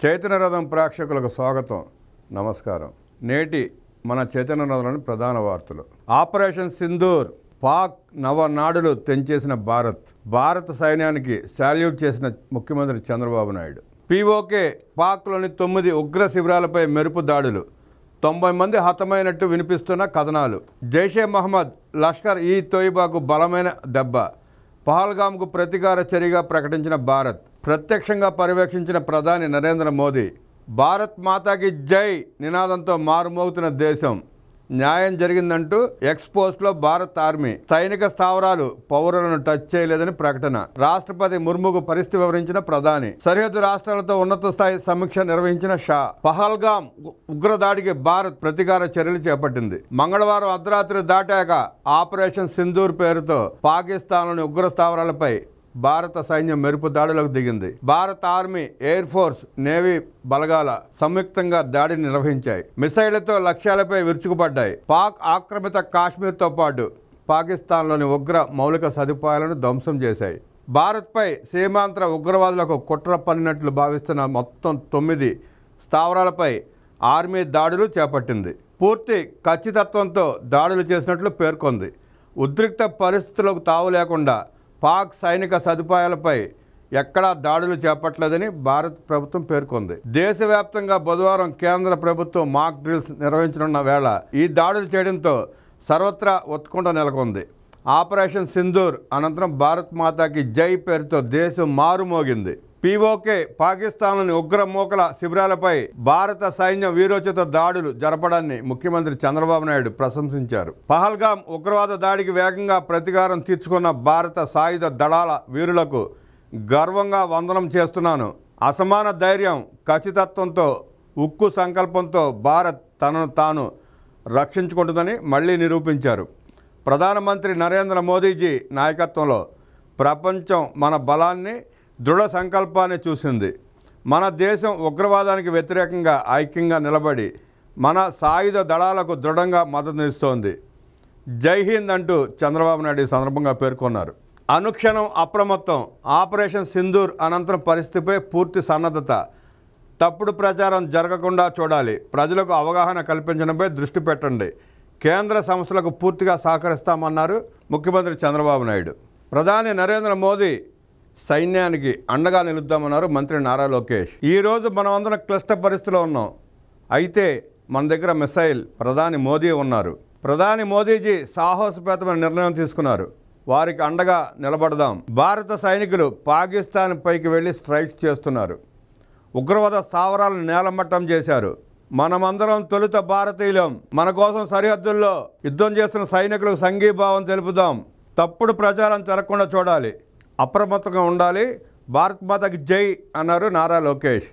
చైతన్య రథం ప్రేక్షకులకు స్వాగతం, నమస్కారం. నేటి మన చైతన్య రథంలోని ప్రధాన వార్తలు. ఆపరేషన్ సింధూర్, పాక్ నవనాడులు తెంచేసిన భారత సైన్యానికి శాల్యూట్ చేసిన ముఖ్యమంత్రి చంద్రబాబు నాయుడు. పీఓకే, పాక్లోని 9 ఉగ్ర శిబిరాలపై మెరుపు దాడులు, 90 మంది హతమైనట్టు వినిపిస్తున్న కథనాలు. జైషే మహమ్మద్, లష్కర్ ఈ తోయిబాకు బలమైన దెబ్బ. పహల్గామ్కు ప్రతీకార చర్యగా ప్రకటించిన భారత్. ప్రత్యక్షంగా పర్యవేక్షించిన ప్రధాని నరేంద్ర మోదీ. భారత్ మాతాకి జై నినాదంతో మారుమోగుతున్న దేశం. న్యాయం జరిగిందంటూ ఎక్స్పోస్ట్లో భారత్ ఆర్మీ. సైనిక స్థావరాలు, పౌరులను టచ్ చేయలేదని ప్రకటన. రాష్ట్రపతి ముర్ముకు పరిస్థితి వివరించిన ప్రధాని. సరిహద్దు రాష్ట్రాలతో ఉన్నత స్థాయి సమీక్ష నిర్వహించిన షా. పహల్గామ్ ఉగ్రదాడికి భారత్ ప్రతీకార చర్యలు చేపట్టింది. మంగళవారం అర్ధరాత్రి దాటాక ఆపరేషన్ సింధూర్ పేరుతో పాకిస్తాన్లోని ఉగ్ర స్థావరాలపై భారత సైన్యం మెరుపు దాడులకు దిగింది. భారత ఆర్మీ, ఎయిర్ ఫోర్స్, నేవీ బలగాల సంయుక్తంగా దాడిని నిర్వహించాయి. మిసైళ్లతో లక్ష్యాలపై విరుచుకుపడ్డాయి. పాక్ ఆక్రమిత కాశ్మీర్తో పాటు పాకిస్తాన్లోని ఉగ్ర మౌలిక సదుపాయాలను ధ్వంసం చేశాయి. భారత్పై సీమాంతర ఉగ్రవాదులకు కుట్ర పన్నినట్లు భావిస్తున్న మొత్తం 9 స్థావరాలపై ఆర్మీ దాడులు చేపట్టింది. పూర్తి ఖచ్చితత్వంతో దాడులు చేసినట్లు పేర్కొంది. ఉద్రిక్త పరిస్థితులకు తావు లేకుండా పాక్ సైనిక సదుపాయాలపై ఎక్కడా దాడులు చేపట్టలేదని భారత ప్రభుత్వం పేర్కొంది. దేశవ్యాప్తంగా బుధవారం కేంద్ర ప్రభుత్వం మాక్ డ్రిల్స్ నిర్వహించనున్న వేళ ఈ దాడులు చేయడంతో సర్వత్రా ఉత్కంఠ నెలకొంది. ఆపరేషన్ సింధూర్ అనంతరం భారత్ మాతాకి జై పేరుతో దేశం మారుమోగింది. పీఓకే, పాకిస్తాన్లోని ఉగ్రమూకల శిబిరాలపై భారత సైన్యం వీరోచిత దాడులు జరపడాన్ని ముఖ్యమంత్రి చంద్రబాబు నాయుడు ప్రశంసించారు. పహల్గామ్ ఉగ్రవాద దాడికి వేగంగా ప్రతీకారం తీర్చుకున్న భారత సాయుధ దళాల వీరులకు గర్వంగా వందనం చేస్తున్నాను. అసమాన ధైర్యం, ఖచ్చితత్వంతో, ఉక్కు సంకల్పంతో భారత్ తనను తాను రక్షించుకుంటుందని మళ్లీ నిరూపించారు. ప్రధానమంత్రి నరేంద్ర మోదీజీ నాయకత్వంలో ప్రపంచం మన బలాన్ని, దృఢ సంకల్పాన్ని చూసింది. మన దేశం ఉగ్రవాదానికి వ్యతిరేకంగా ఐక్యంగా నిలబడి మన సాయుధ దళాలకు దృఢంగా మద్దతునిస్తోంది. జై హింద్ అంటూ చంద్రబాబు నాయుడు ఈ సందర్భంగా పేర్కొన్నారు. అనుక్షణం అప్రమత్తం. ఆపరేషన్ సింధూర్ అనంతరం పరిస్థితిపై పూర్తి సన్నద్ధత. తప్పుడు ప్రచారం జరగకుండా చూడాలి. ప్రజలకు అవగాహన కల్పించడంపై దృష్టి పెట్టండి. కేంద్ర సంస్థలకు పూర్తిగా సహకరిస్తామన్నారు ముఖ్యమంత్రి చంద్రబాబు నాయుడు. ప్రధాని నరేంద్ర మోదీ సైన్యానికి అండగా నిలుద్దామన్నారు మంత్రి నారా లోకేష్. ఈరోజు మనం అందరం క్లిష్ట పరిస్థితిలో ఉన్నాం. అయితే మన దగ్గర మిసైల్ ప్రధాని మోదీ ఉన్నారు. ప్రధాని మోదీజీ సాహసోపేతమైన నిర్ణయం తీసుకున్నారు. వారికి అండగా నిలబడదాం. భారత సైనికులు పాకిస్తాన్ పైకి వెళ్ళి స్ట్రైక్స్ చేస్తున్నారు. ఉగ్రవాద స్థావరాలను నేలమట్టం చేశారు. మనమందరం తొలుత భారతీయులం. మన కోసం సరిహద్దుల్లో యుద్ధం చేస్తున్న సైనికులకు సంఘీభావం తెలుపుదాం. తప్పుడు ప్రచారం జరగకుండా చూడాలి. అప్రమత్తంగా ఉండాలి. భారత్ మాతకి జై అన్నారు నారా లోకేష్.